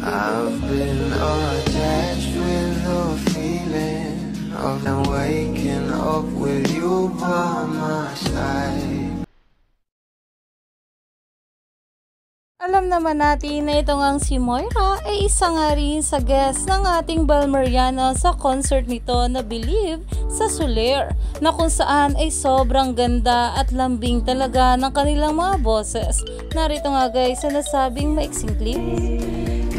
I've been attached with the feeling of them waking up with you by my side. Alam naman natin na ito ngang si Moira ay isa nga rin sa guest ng ating Bel Mariano sa concert nito na Believe sa Soler, na kung saan ay sobrang ganda at lambing talaga ng kanilang mga boses. Narito nga guys sa nasabing maiksing clip.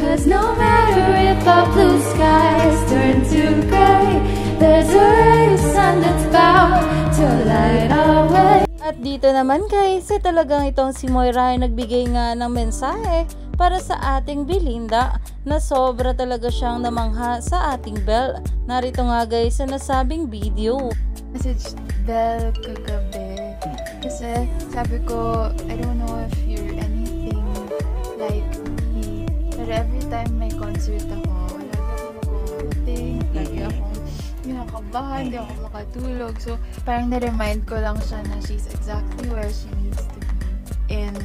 Cause no matter if the blue skies turn to gray, there's a ray of sun that's bound to light our way. At dito naman guys, talagang itong si Moira ay nagbigay nga ng mensahe para sa ating Belinda na sobra talaga siyang namangha sa ating Bel. Narito nga guys sa nasabing video. Message Bel kagabi kasi sabi ko, I don't know if you're anything like me, pero every time may concert ako, lagi akong think, lagi akong kinakabahan, hindi ako makatulog. So, parang na-remind ko lang siya na she's exactly where she needs to be. In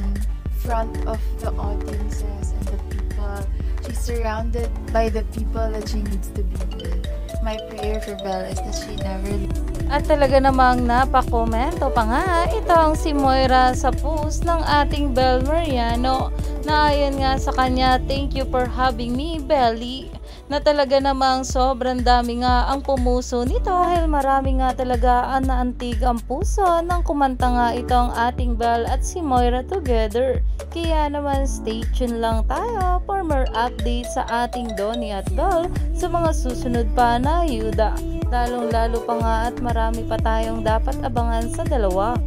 front of the audiences and the people. She's surrounded by the people that she needs to be with. My prayer for Bel is that she never leaves. At talaga namang napakomento pa nga itong si Moira sa post ng ating Bel Mariano na ayon nga sa kanya, "Thank you for having me, Belly." Na talaga namang sobrang dami nga ang pumuso nito dahil marami nga talaga ang naantig ang puso nang kumanta nga itong ating Bel at si Moira together. Kaya naman stay tuned lang tayo for more updates sa ating Donnie at Bel sa mga susunod pa na ayuda. Lalong lalo pa nga at marami pa tayong dapat abangan sa dalawa.